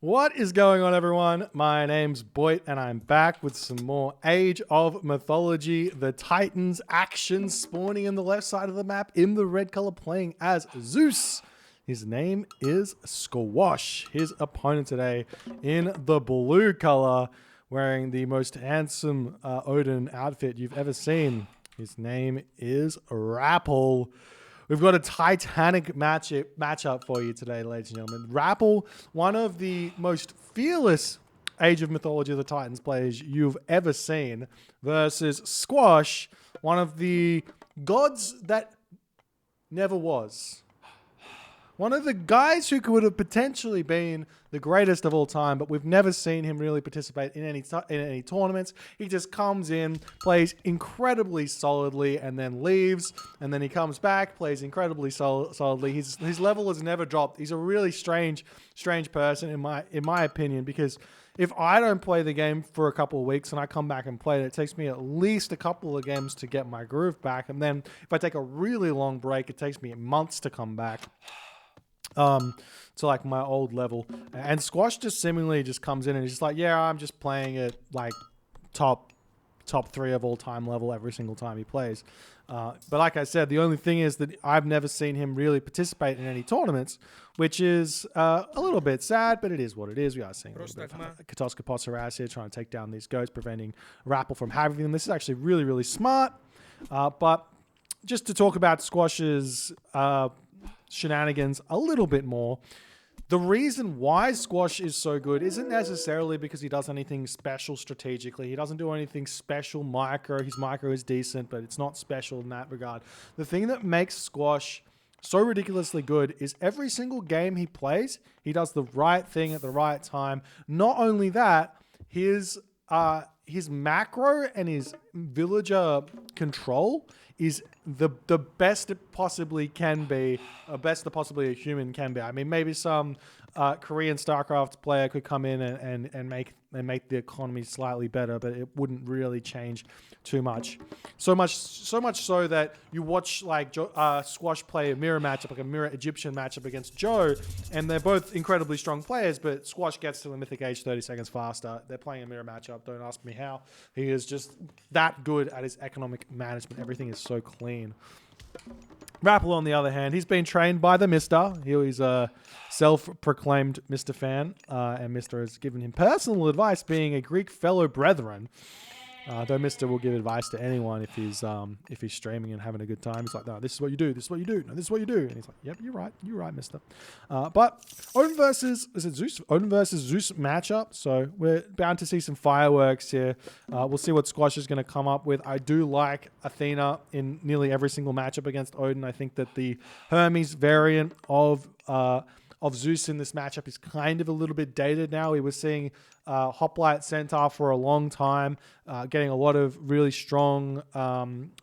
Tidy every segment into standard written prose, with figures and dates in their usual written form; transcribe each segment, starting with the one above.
What is going on, everyone? My name's Boit, and I'm back with some more Age of Mythology. The Titans action spawning in the left side of the map in the red color, playing as Zeus. His name is Squash. His opponent today in the blue color, wearing the most handsome Odin outfit you've ever seen. His name is Rapl. We've got a titanic matchup for you today, ladies and gentlemen. Rapl, one of the most fearless Age of Mythology of the Titans players you've ever seen, versus Squash, one of the gods that never was. One of the guys who could have potentially been the greatest of all time, but we've never seen him really participate in any tournaments. He just comes in, plays incredibly solidly, and then leaves. And then he comes back, plays incredibly solidly. His level has never dropped. He's a really strange person in my opinion, because if I don't play the game for a couple of weeks and I come back and play it takes me at least a couple of games to get my groove back. And then if I take a really long break, it takes me months to come back to like my old level. And Squash just seemingly just comes in and he's just like, yeah, I'm just playing at like top 3 of all time level every single time he plays. But like I said, the only thing is that I've never seen him really participate in any tournaments, which is a little bit sad, but it is what it is. We are seeing a little bit of Katoska harass here, trying to take down these goats, preventing Rapl from having them. This is actually really, really smart. But just to talk about Squash's shenanigans a little bit more, the reason why Squash is so good isn't necessarily because he does anything special strategically. He doesn't do anything special micro. His micro is decent, but it's not special in that regard. The thing that makes Squash so ridiculously good is every single game he plays, he does the right thing at the right time. Not only that, his macro and his villager control is the best it possibly can be, best that possibly a human can be. I mean, maybe some Korean StarCraft player could come in and make the economy slightly better, but it wouldn't really change too much. So much so that you watch like Squash play a mirror matchup, like a mirror Egyptian matchup against Joe, and they're both incredibly strong players, but Squash gets to the Mythic Age 30 seconds faster. They're playing a mirror matchup. Don't ask me how. He is just that good at his economic management. Everything is so clean. Rapl, on the other hand, he's been trained by the Mister. He's a self-proclaimed Mister fan, and Mister has given him personal advice, being a Greek fellow brethren. Though Mister will give advice to anyone if he's streaming and having a good time. He's like, no, this is what you do. This is what you do. No, this is what you do. And he's like, yep, you're right, Mister. But Odin versus Zeus matchup. So we're bound to see some fireworks here. We'll see what Squash is going to come up with. I do like Athena in nearly every single matchup against Odin. I think that the Hermes variant of Zeus in this matchup is kind of a little bit dated now. We were seeing Hoplite Centaur for a long time, getting a lot of really strong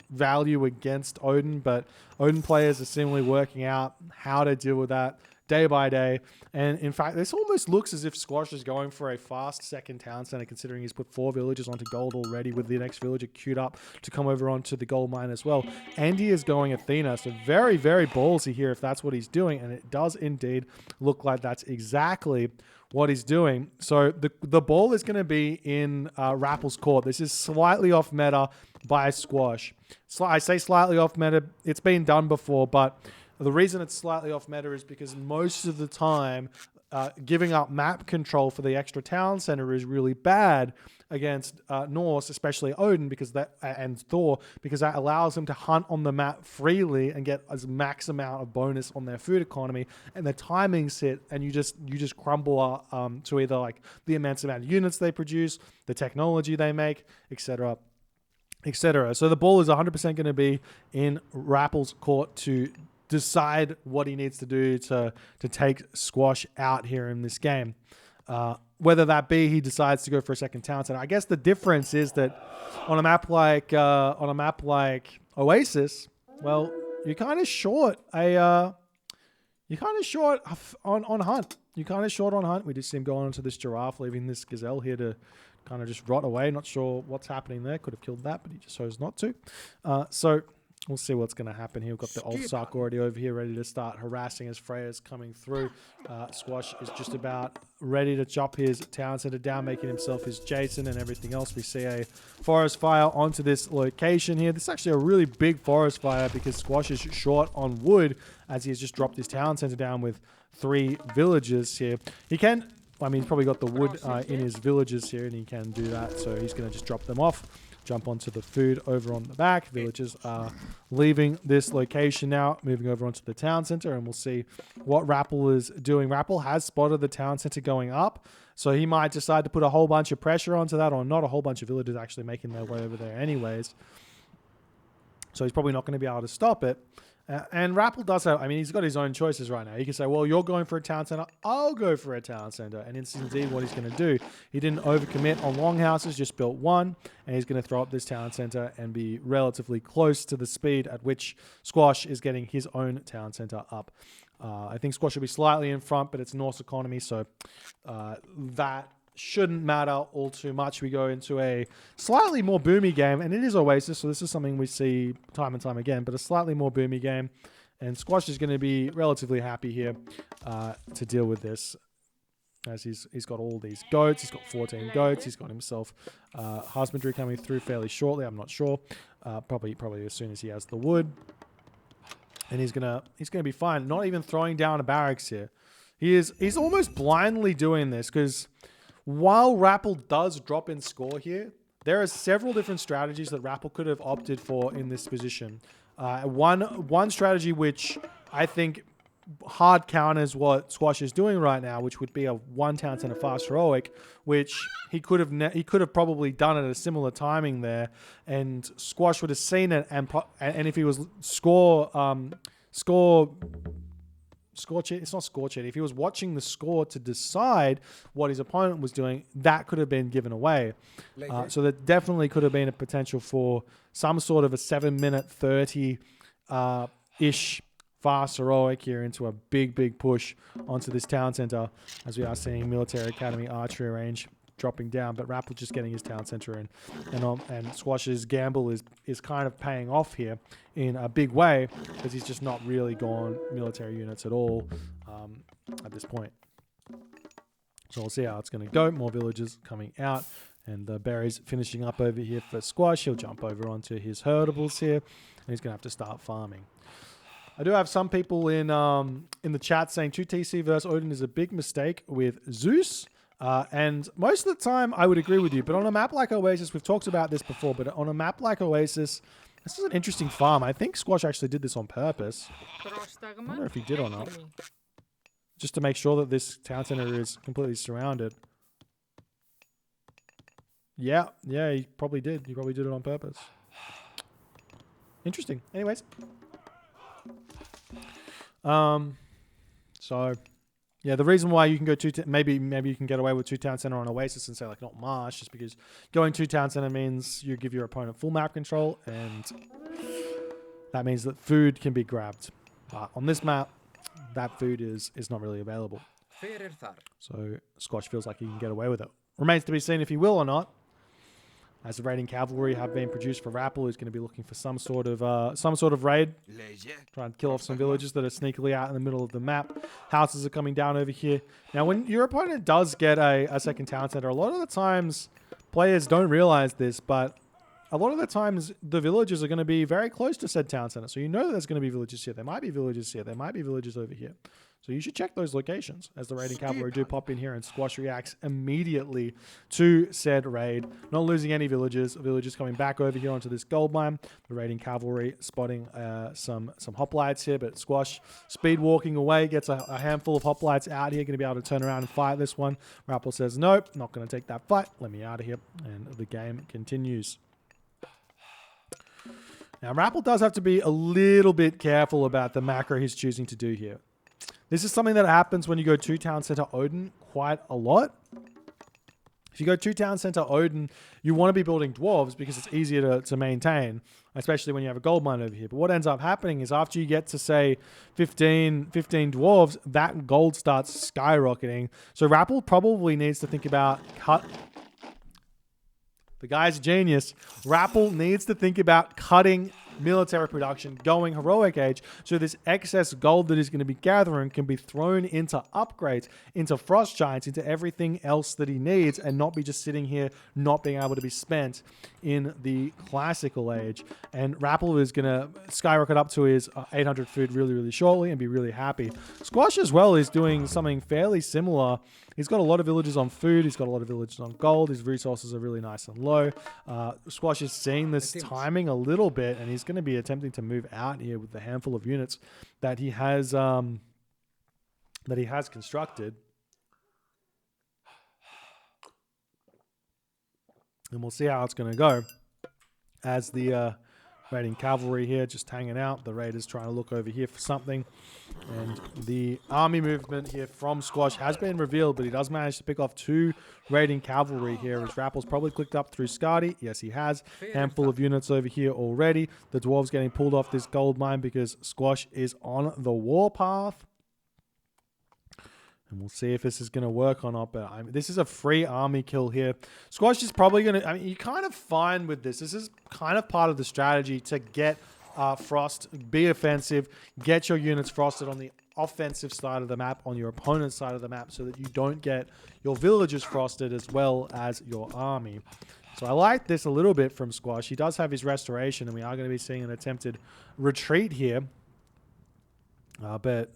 value against Odin, but Odin players are seemingly working out how to deal with that day by day. And in fact, this almost looks as if Squash is going for a fast second town center, considering he's put 4 villagers onto gold already, with the next villager queued up to come over onto the gold mine as well. And he is going Athena, so very, very ballsy here if that's what he's doing, and it does indeed look like that's exactly what he's doing. So the ball is going to be in Rapl's court. This is slightly off meta by Squash. I say slightly off meta. It's been done before, but the reason it's slightly off meta is because most of the time, giving up map control for the extra town center is really bad against Norse, especially Odin, and Thor, because that allows them to hunt on the map freely and get as max amount of bonus on their food economy, and the timings hit, and you just crumble to either like the immense amount of units they produce, the technology they make, etc. etc. So the ball is 100% going to be in Rapl's court to decide what he needs to do to take Squash out here in this game. Whether that be he decides to go for a second town center. I guess the difference is that on a map like Oasis, well, you're kind of short on hunt. You're kind of short on hunt. We just see him going onto this giraffe, leaving this gazelle here to kind of just rot away. Not sure what's happening there. Could have killed that, but he just chose not to. So We'll see what's going to happen here. We've got the Ulfsark already over here ready to start harassing as Freya's coming through. Squash is just about ready to chop his town center down, making himself his Jason and everything else. We see a forest fire onto this location here. This is actually a really big forest fire because Squash is short on wood as he has just dropped his town center down with 3 villagers here. He can... I mean, he's probably got the wood in his villages here, and he can do that. So he's going to just drop them off. Jump onto the food over on the back. Villagers are leaving this location now, moving over onto the town center, and we'll see what Rapl is doing. Rapl has spotted the town center going up, so he might decide to put a whole bunch of pressure onto that, or not a whole bunch of villagers actually making their way over there anyways. So he's probably not going to be able to stop it. And Rapl does have, I mean, he's got his own choices right now. He can say, well, you're going for a town center, I'll go for a town center. And it's indeed what he's going to do. He didn't overcommit on longhouses, just built one. And he's going to throw up this town center and be relatively close to the speed at which Squash is getting his own town center up. I think Squash will be slightly in front, but it's Norse economy, so that shouldn't matter all too much. We go into a slightly more boomy game, and it is Oasis, so this is something we see time and time again, but a slightly more boomy game, and Squash is going to be relatively happy here to deal with this, as he's got all these goats. He's got 14 goats. He's got himself husbandry coming through fairly shortly. I'm not sure. Probably as soon as he has the wood, and he's gonna be fine. Not even throwing down a barracks here. He's almost blindly doing this because while Rapl does drop in score here, there are several different strategies that Rapl could have opted for in this position. One strategy which I think hard counters what Squash is doing right now, which would be a 1 town center fast heroic, which he could have probably done at a similar timing there, and Squash would have seen it, and if he was score cheat. It's not score cheat. If he was watching the score to decide what his opponent was doing, that could have been given away. So there definitely could have been a potential for some sort of a 7-minute 30-ish fast heroic here into a big push onto this town center, as we are seeing Military Academy archery range dropping down, but Rapl just getting his town center in, and Squash's gamble is kind of paying off here in a big way because he's just not really gone military units at all at this point. So we'll see how it's going to go. More villagers coming out, and the berries finishing up over here for Squash. He'll jump over onto his herdables here, and he's going to have to start farming. I do have some people in the chat saying 2TC versus Odin is a big mistake with Zeus. And most of the time, I would agree with you. But on a map like Oasis, we've talked about this before, but on a map like Oasis, this is an interesting farm. I think Squash actually did this on purpose. I wonder if he did or not. Just to make sure that this town center is completely surrounded. Yeah, he probably did. He probably did it on purpose. Interesting. Anyways. So... yeah, the reason why you can go maybe you can get away with 2 town center on Oasis and say like not Marsh, just because going 2 town center means you give your opponent full map control, and that means that food can be grabbed. But on this map, that food is not really available. So Squash feels like he can get away with it. Remains to be seen if he will or not. As the raiding cavalry have been produced for Rapl, who's going to be looking for some sort of raid, trying to kill off some villages that are sneakily out in the middle of the map. Houses are coming down over here. Now, when your opponent does get a second town center, a lot of the times players don't realize this, but a lot of the times the villages are going to be very close to said town center. So you know that there's going to be villages here. There might be villages here. There might be villages over here. So you should check those locations as the raiding cavalry do pop in here, and Squash reacts immediately to said raid. Not losing any villagers. Villagers coming back over here onto this gold mine. The raiding cavalry spotting some hoplites here, but Squash speed walking away, gets a handful of hoplites out here, going to be able to turn around and fight this one. Rapl says, nope, not going to take that fight. Let me out of here. And the game continues. Now, Rapl does have to be a little bit careful about the macro he's choosing to do here. This is something that happens when you go 2 town center Odin quite a lot. If you go 2 town center Odin, you want to be building dwarves because it's easier to maintain, especially when you have a gold mine over here. But what ends up happening is after you get to, say, 15 dwarves, that gold starts skyrocketing. So Rapl probably needs to think about the guy's a genius. Rapl needs to think about cutting military production going heroic age. So this excess gold that he's going to be gathering can be thrown into upgrades, into frost giants, into everything else that he needs, and not be just sitting here not being able to be spent in the classical age. And Rapl is going to skyrocket up to his 800 food really, really shortly and be really happy. Squash as well is doing something fairly similar. He's got a lot of villages on food. He's got a lot of villages on gold. His resources are really nice and low. Squash is seeing this timing a little bit, and he's going to be attempting to move out here with the handful of units that he has constructed. And we'll see how it's going to go as the raiding cavalry here just hanging out. The raiders trying to look over here for something. And the army movement here from Squash has been revealed, but he does manage to pick off 2 raiding cavalry here. As Rapl's probably clicked up through Skadi. Yes, he has. Handful of units over here already. The dwarves getting pulled off this gold mine because Squash is on the warpath. And we'll see if this is going to work or not. But this is a free army kill here. Squash is probably going to... I mean, you're kind of fine with this. This is kind of part of the strategy to get Frost, be offensive, get your units frosted on the offensive side of the map, on your opponent's side of the map, so that you don't get your villagers frosted as well as your army. So I like this a little bit from Squash. He does have his restoration, and we are going to be seeing an attempted retreat here. But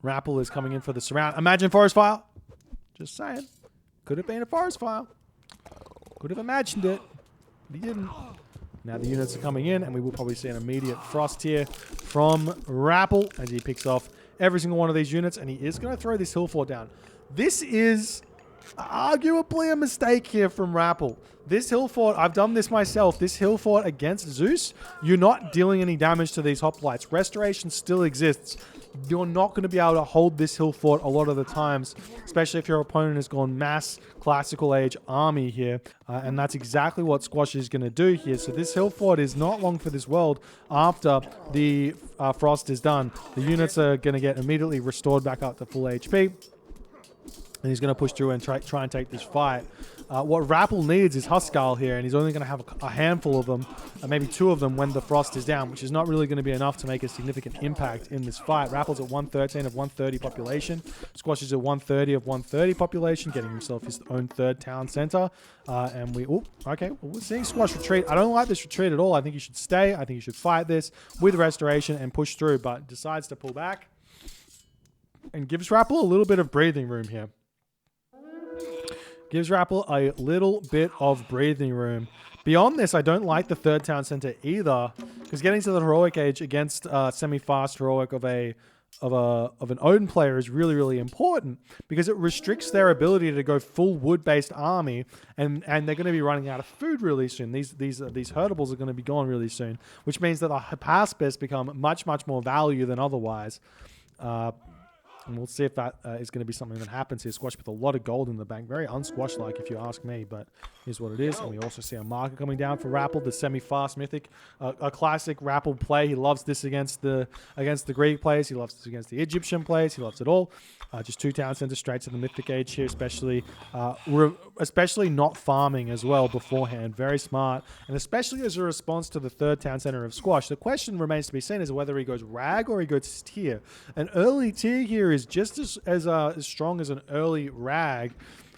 Rapl is coming in for the surround. Imagine forest fire. Just saying. Could have been a forest fire. Could have imagined it. But he didn't. Now the units are coming in, and we will probably see an immediate frost here from Rapl as he picks off every single one of these units, and he is going to throw this hill fort down. This is arguably a mistake here from Rapl. This hill fort, I've done this myself. This hill fort against Zeus, you're not dealing any damage to these hoplites. Restoration still exists. You're not going to be able to hold this hill fort a lot of the times, especially if your opponent has gone mass classical age army here. And that's exactly what Squash is going to do here. So this hill fort is not long for this world after the frost is done. The units are going to get immediately restored back up to full HP. And he's going to push through and try and take this fight. What Rapl needs is Huskal here, and he's only going to have a handful of them, maybe 2 of them when the frost is down, which is not really going to be enough to make a significant impact in this fight. Rapl's at 113 of 130 population. Squash is at 130 of 130 population, getting himself his own 3rd town center. And we're seeing Squash retreat. I don't like this retreat at all. I think he should stay. I think he should fight this with restoration and push through, but decides to pull back and gives Rapl a little bit of breathing room here. Gives Rapl a little bit of breathing room. Beyond this, I don't like the 3rd town center either, because getting to the heroic age against semi-fast heroic of an Odin player is really, really important, because it restricts their ability to go full wood-based army, and they're going to be running out of food really soon. These herdables are going to be gone really soon, which means that the Hypaspis become much, much more value than otherwise. And we'll see if that is going to be something that happens here. Squash with a lot of gold in the bank. Very unsquash-like, if you ask me, but here's what it is. And we also see a marker coming down for Rapl, the semi-fast Mythic. A classic Rapl play. He loves this against the Greek players. He loves this against the Egyptian players. He loves it all. Just 2 town centers straight to the Mythic age here, especially not farming as well beforehand. Very smart. And especially as a response to the 3rd town center of Squash. The question remains to be seen is whether he goes rag or he goes tier. An early tier here is just as strong as an early rag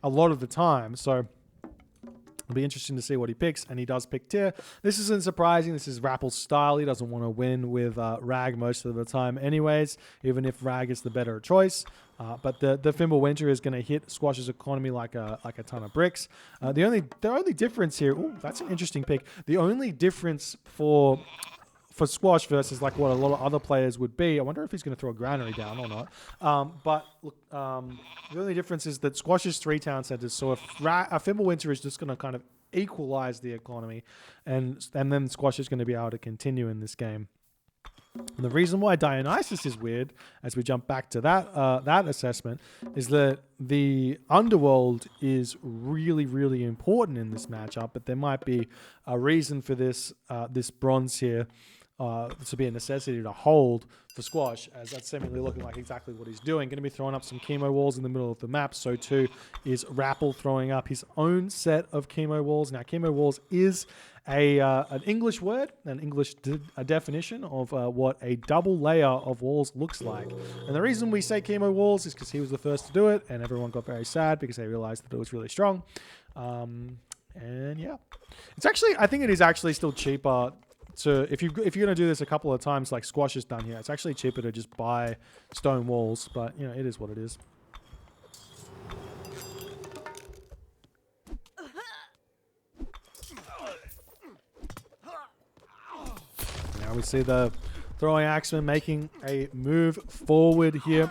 a lot of the time. So it'll be interesting to see what he picks, and he does pick tier. This isn't surprising. This is Rapl's style. He doesn't want to win with rag most of the time anyways, even if rag is the better choice. But the Fimble Winter is going to hit Squash's economy like a ton of bricks. The only difference here, that's an interesting pick. The only difference for Squash versus like what a lot of other players would be. I wonder if he's going to throw a granary down or not. But look, the only difference is that Squash is 3 town centers. So if Fimble Winter is just going to kind of equalize the economy, and then Squash is going to be able to continue in this game. And the reason why Dionysus is weird, as we jump back to that assessment, is that the Underworld is really, really important in this matchup. But there might be a reason for this bronze here to be a necessity to hold for Squash, as that's seemingly looking like exactly what he's doing. Going to be throwing up some chemo walls in the middle of the map. So too is Rapl throwing up his own set of chemo walls. Now, chemo walls is an English word, an English definition of what a double layer of walls looks like. And the reason we say chemo walls is because he was the first to do it, and everyone got very sad because they realized that it was really strong. And yeah, it's actually, I think it is actually still cheaper. So if you're going to do this a couple of times like Squash has done here, it's actually cheaper to just buy stone walls, but you know, it is what it is. Now we see the throwing axeman making a move forward here.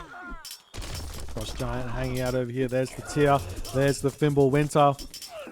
Frost Giant hanging out over here. There's the tier. There's the Thimble Winter.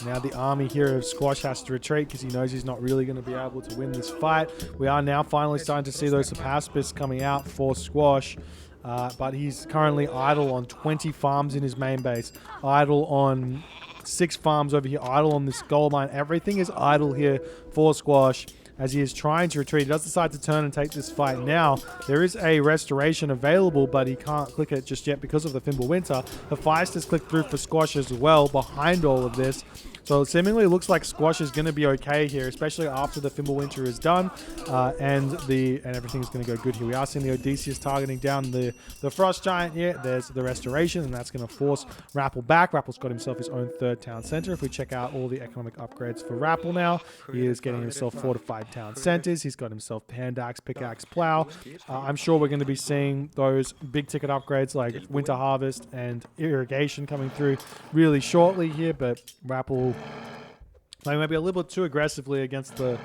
Now the army here of Squash has to retreat because he knows he's not really going to be able to win this fight. We are now finally starting to see those Hypaspis coming out for Squash. But he's currently idle on 20 farms in his main base. Idle on 6 farms over here. Idle on this gold mine. Everything is idle here for Squash as he is trying to retreat. He does decide to turn and take this fight now. There is a restoration available, but he can't click it just yet because of the Thimble Winter. Hephaestus clicked through for Squash as well behind all of this. So it seemingly looks like Squash is going to be okay here, especially after the Thimble Winter is done, and everything's going to go good here. We are seeing the Odysseus targeting down the Frost Giant here. There's the restoration, and that's going to force Rapl back. Rappel's got himself his own 3rd town center. If we check out all the economic upgrades for Rapl now, he is getting himself fortified town centers. He's got himself hand axe, pickaxe, plow. I'm sure we're going to be seeing those big ticket upgrades like winter harvest and irrigation coming through really shortly here, but Rapl maybe a little bit too aggressively against the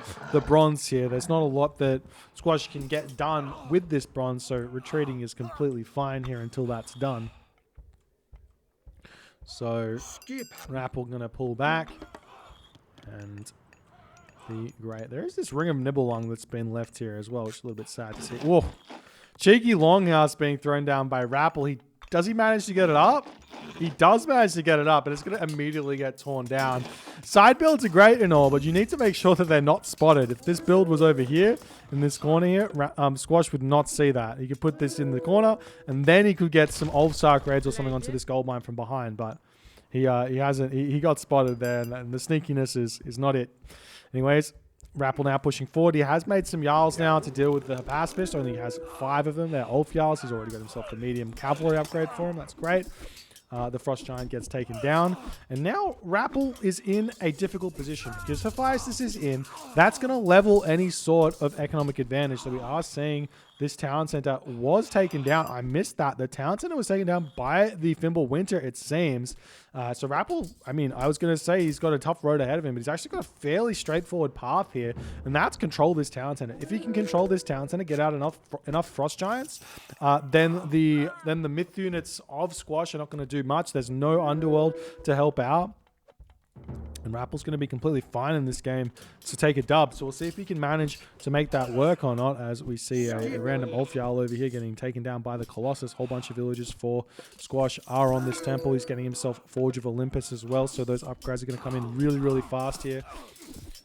bronze here. There's not a lot that Squash can get done with this bronze, so retreating is completely fine here until that's done. So Rapl gonna pull back, and there is this Ring of Nibelung that's been left here as well, which is a little bit sad to see. Whoa, cheeky longhouse being thrown down by Rapl. Does he manage to get it up? He does manage to get it up, but it's going to immediately get torn down. Side builds are great and all, but you need to make sure that they're not spotted. If this build was over here, in this corner here, Squash would not see that. He could put this in the corner, and then he could get some Ulfsark raids or something onto this gold mine from behind, but he hasn't. He got spotted there, and the sneakiness is not it. Anyways, Rapl now pushing forward. He has made some Jarls now to deal with the Hypaspis. Only has 5 of them. They're Ulf Jarls. He's already got himself the medium cavalry upgrade for him. That's great. The Frost Giant gets taken down. And now Rapl is in a difficult position because Hephaestus is in. That's going to level any sort of economic advantage. So we are seeing this town center was taken down. I missed that. The town center was taken down by the Thimble Winter, it seems. So Rapl, I mean, I was going to say he's got a tough road ahead of him, but he's actually got a fairly straightforward path here, and that's control this town center. If he can control this town center, get out enough Frost Giants, then the myth units of Squash are not going to do much. There's no Underworld to help out. And Rappel's going to be completely fine in this game to take a dub. So we'll see if he can manage to make that work or not, as we see a random Ulf Jarl over here getting taken down by the Colossus. Whole bunch of villagers for Squash are on this temple. He's getting himself Forge of Olympus as well. So those upgrades are going to come in really, really fast here.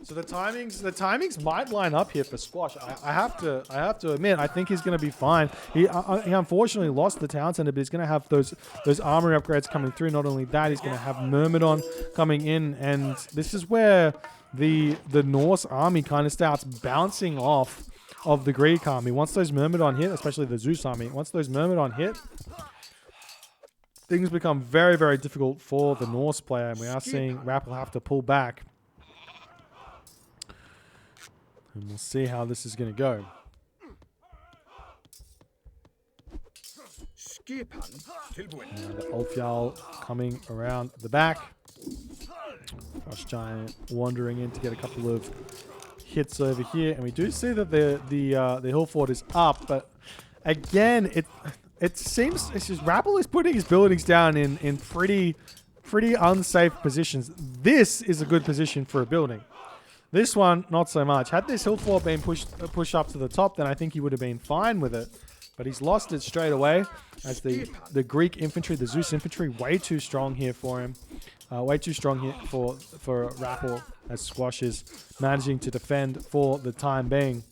So the timings might line up here for Squash. I have to admit, I think he's going to be fine. He unfortunately lost the town center, but he's going to have those armory upgrades coming through. Not only that, he's going to have Myrmidon coming in, and this is where the Norse army kind of starts bouncing off of the Greek army. Once those Myrmidon hit, especially the Zeus army, once those Myrmidon hit, things become very, very difficult for the Norse player, and we are seeing Rapl have to pull back. And we'll see how this is going to go. Now the Ulf Jarl coming around the back. Frost Giant wandering in to get a couple of hits over here. And we do see that the hill fort is up. But again, it seems Rapl is putting his buildings down in pretty unsafe positions. This is a good position for a building. This one, not so much. Had this hill fort been pushed up to the top, then I think he would have been fine with it. But he's lost it straight away, as the Greek infantry, the Zeus infantry, way too strong here for him. Way too strong here for Rapl, as Squash is managing to defend for the time being.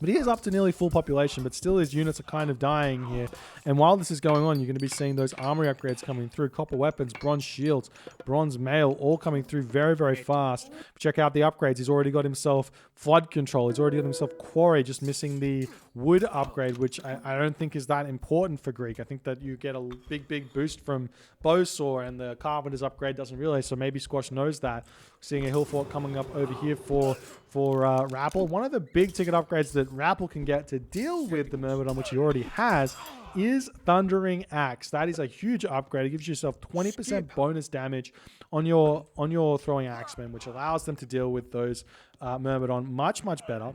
But he is up to nearly full population, but still his units are kind of dying here. And while this is going on, you're going to be seeing those armory upgrades coming through. Copper weapons, bronze shields, bronze mail, all coming through very, very fast. Check out the upgrades. He's already got himself flood control. He's already got himself quarry, just missing the wood upgrade, which I don't think is that important for Greek. I think that you get a big boost from Bowsaw, and the carpenter's upgrade doesn't really, so maybe Squash knows that. Seeing a hill fort coming up over here for Rapl. One of the big ticket upgrades that Rapl can get to deal with the Myrmidon, which he already has, is Thundering Axe. That is a huge upgrade. It gives yourself 20% bonus damage on your throwing axemen, which allows them to deal with those Myrmidon much better.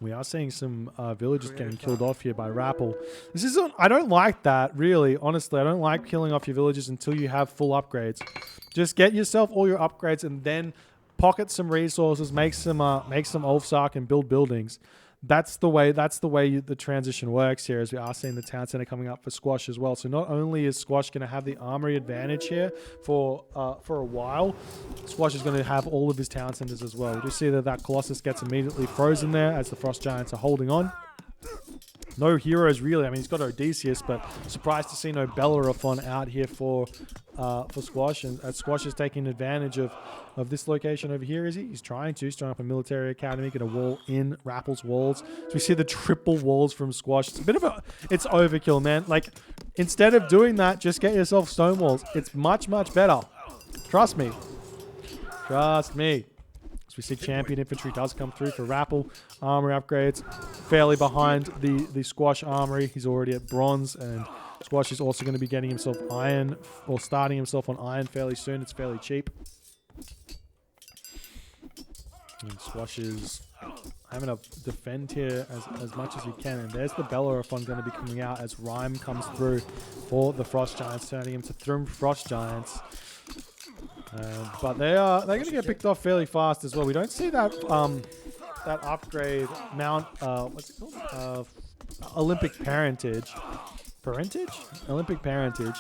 We are seeing some villagers getting killed off here by Rapl. This isn't. I don't like that, really. Honestly, I don't like killing off your villagers until you have full upgrades. Just get yourself all your upgrades and then pocket some resources, make some Ulfsark and build buildings. That's the way the transition works here, as we are seeing the town center coming up for Squash as well. So not only is Squash going to have the armory advantage here for a while, Squash is going to have all of his town centers as well. We do see that Colossus gets immediately frozen there as the Frost Giants are holding on. No heroes really. I mean, he's got Odysseus, but surprised to see no Bellerophon out here for Squash. And Squash is taking advantage of this location over here, is he? He's trying up a military academy, get a wall in Rapple's walls. So we see the triple walls from Squash. It's a bit of it's overkill, man. Like, instead of doing that, just get yourself stone walls. It's much better. Trust me. Trust me. So we see champion infantry does come through for Rapl. Armory upgrades fairly behind the Squash armory. He's already at bronze, and Squash is also going to be getting himself iron, or starting himself on iron fairly soon. It's fairly cheap. And Squash is having to defend here as much as he can. And there's the Bellerophon going to be coming out as Rhyme comes through for the Frost Giants, turning him to Thrum Frost Giants. But they're going to get picked off fairly fast as well. We don't see that that upgrade mount. What's it called? Olympic Parentage. Olympic Parentage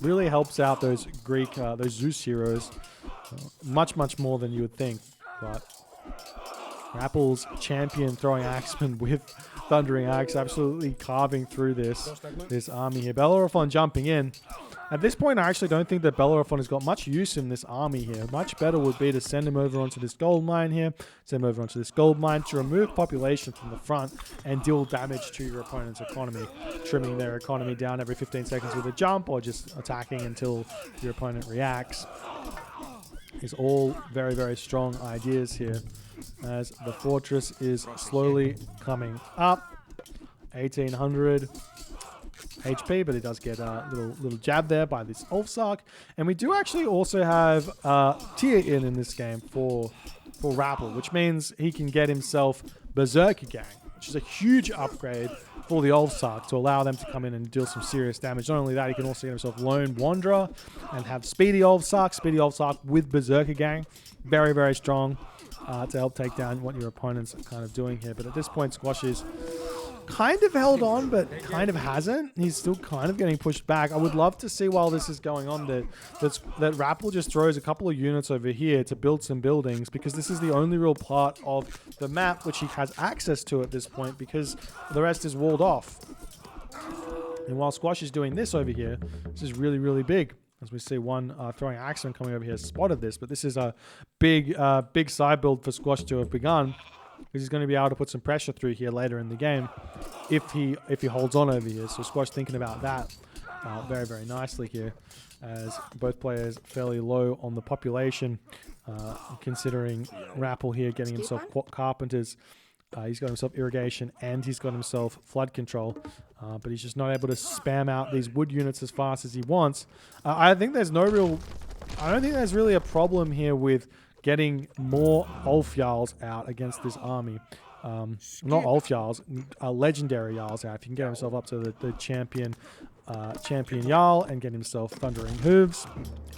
really helps out those Greek, those Zeus heroes much more than you would think. But Rapple's champion throwing axeman with Thundering Axe absolutely carving through this army here. Bellerophon jumping in. At this point, I actually don't think that Bellerophon has got much use in this army here. Much better would be to send him over onto this gold mine here. Send him over onto this gold mine to remove population from the front and deal damage to your opponent's economy. Trimming their economy down every 15 seconds with a jump, or just attacking until your opponent reacts. Is all very strong ideas here, as the fortress is slowly coming up. 1800 HP, but it does get a little jab there by this Ulfsark. And we do actually also have tier in this game for Rapl, which means he can get himself Berserker Gang, which is a huge upgrade for the Ulfsark to allow them to come in and deal some serious damage. Not only that, he can also get himself Lone Wanderer and have Speedy Ulfsark with Berserker Gang. Very strong to help take down what your opponents are kind of doing here. But at this point, Squash is kind of held on, but kind of hasn't. He's still kind of getting pushed back. I would love to see, while this is going on, that Rapl just throws a couple of units over here to build some buildings, because this is the only real part of the map which he has access to at this point, because the rest is walled off. And while Squash is doing this over here, this is really big. As we see one throwing axeman coming over here spotted this, but this is a big side build for Squash to have begun, because he's going to be able to put some pressure through here later in the game if he holds on over here. So Squash thinking about that very nicely here, as both players fairly low on the population, considering Rapl here getting himself carpenters. He's got himself irrigation and he's got himself flood control, but he's just not able to spam out these wood units as fast as he wants. I don't think there's really a problem here with getting more Ulf Jarls out against this army. Not Ulf Jarls, legendary Jarls out. If he can get himself up to the champion Jarl and get himself Thundering Hooves,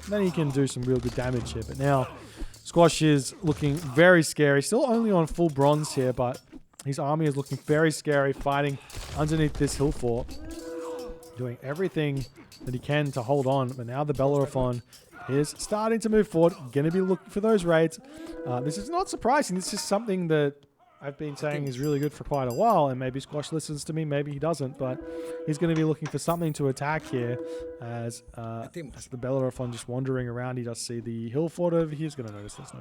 then he can do some real good damage here. But now Squash is looking very scary. Still only on full bronze here, but his army is looking very scary, fighting underneath this hill fort, doing everything that he can to hold on. But now the Bellerophon is starting to move forward, going to be looking for those raids. This is not surprising. This is something that I've been saying is really good for quite a while, and maybe Squash listens to me, maybe he doesn't, but he's going to be looking for something to attack here as the Bellerophon just wandering around. He does see the hill fort over here. He's going to notice there's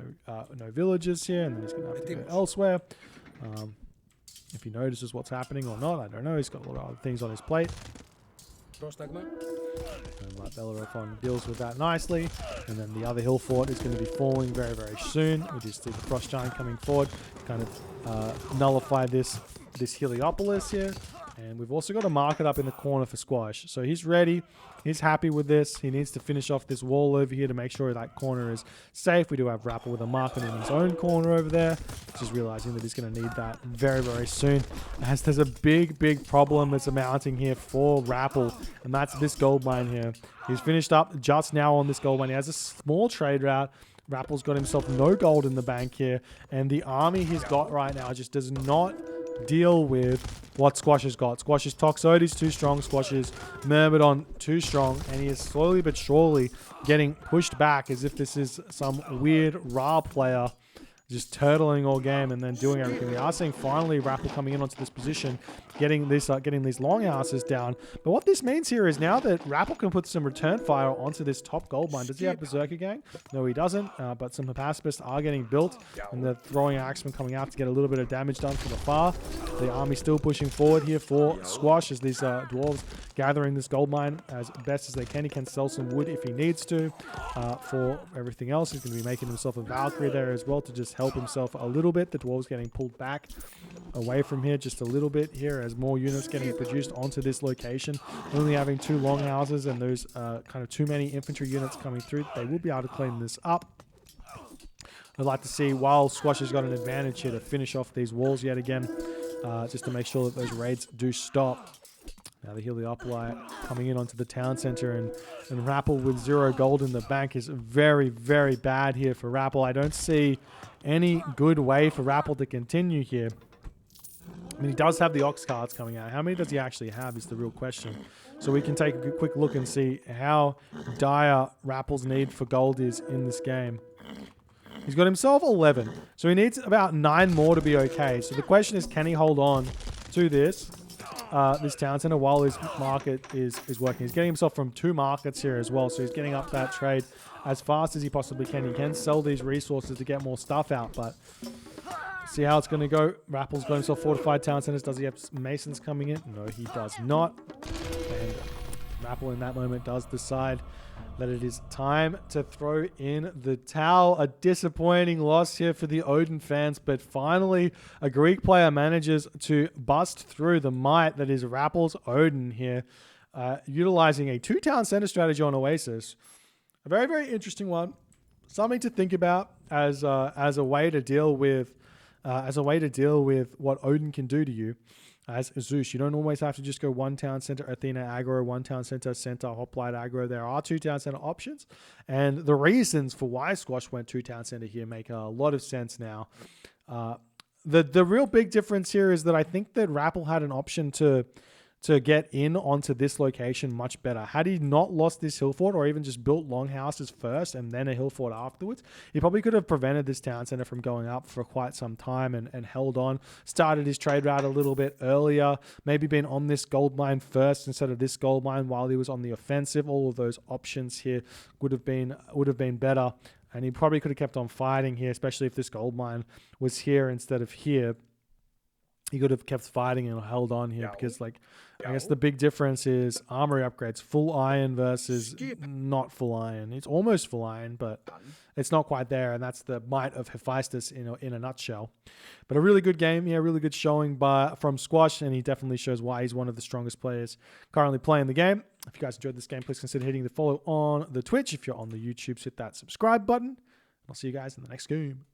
no villages here, and then he's going to have to go elsewhere. If he notices what's happening or not, I don't know. He's got a lot of other things on his plate. And like Bellerophon deals with that nicely. And then the other hill fort is going to be falling very, very soon. We just see the Frost Giant coming forward to kind of nullify this Heliopolis here. And we've also got a market up in the corner for Squash. So he's ready. He's happy with this. He needs to finish off this wall over here to make sure that corner is safe. We do have Rapl with a market in his own corner over there. Just realizing that he's going to need that very, very soon. As there's a big, big problem that's mounting here for Rapl. And that's this gold mine here. He's finished up just now on this gold mine. He has a small trade route. Rappel's got himself no gold in the bank here. And the army he's got right now just does not deal with what Squash has got. Squash's Toxotes too strong. Squash's Myrmidon too strong. And he is slowly but surely getting pushed back as if this is some weird Ra player just turtling all game and then doing everything. We are seeing finally Rapl coming in onto this position, getting these longhouses down. But what this means here is now that Rapl can put some return fire onto this top gold mine. Does he have Berserker Gang? No, he doesn't. But some pacifists are getting built, and they're throwing axemen coming out to get a little bit of damage done from afar. The army still pushing forward here for Squash as these dwarves gathering this gold mine as best as they can. He can sell some wood if he needs to. For everything else, he's going to be making himself a Valkyrie there as well to just help himself a little bit. The dwarves getting pulled back away from here just a little bit here as more units getting produced onto this location. Only having 2 longhouses and those kind of too many infantry units coming through, they will be able to clean this up. I'd like to see, while Squash has got an advantage here, to finish off these walls yet again, just to make sure that those raids do stop. Now the Heliopoli coming in onto the town center, and Rapl with 0 gold in the bank is very, very bad here for Rapl. I don't see any good way for Rapl to continue here. I mean, he does have the Ox cards coming out. How many does he actually have is the real question. So we can take a quick look and see how dire Rapple's need for gold is in this game. He's got himself 11. So he needs about 9 more to be okay. So the question is, can he hold on to this town center while his market is working? He's getting himself from 2 markets here as well. So he's getting up that trade as fast as he possibly can. He can sell these resources to get more stuff out, but see how it's going to go. Rapple's got himself fortified town centers. Does he have masons coming in? No, he does not. And Rapl in that moment does decide that it is time to throw in the towel. A disappointing loss here for the Odin fans, but finally a Greek player manages to bust through the might that is Rapple's Odin here, utilizing a 2 town center strategy on Oasis. A very, very interesting one. Something to think about as a way to deal with what Odin can do to you. As Zeus, you don't always have to just go 1 town center Athena aggro, 1 town center hoplite aggro. There are 2 town center options, and the reasons for why Squash went 2 town center here make a lot of sense now. The real big difference here is that I think that Rapl had an option to get in onto this location much better. Had he not lost this hill fort, or even just built longhouses first and then a hill fort afterwards, he probably could have prevented this town center from going up for quite some time and held on, started his trade route a little bit earlier, maybe been on this gold mine first instead of this gold mine while he was on the offensive. All of those options here would have been better, and he probably could have kept on fighting here, especially if this gold mine was here instead of here. He could have kept fighting and held on here because, like, I guess the big difference is armory upgrades. Full iron versus not full iron. It's almost full iron, but it's not quite there, and that's the might of Hephaestus in a nutshell. But a really good game, really good showing from Squash, and he definitely shows why he's one of the strongest players currently playing the game. If you guys enjoyed this game, please consider hitting the follow on the Twitch. If you're on the YouTube, hit that subscribe button. I'll see you guys in the next game.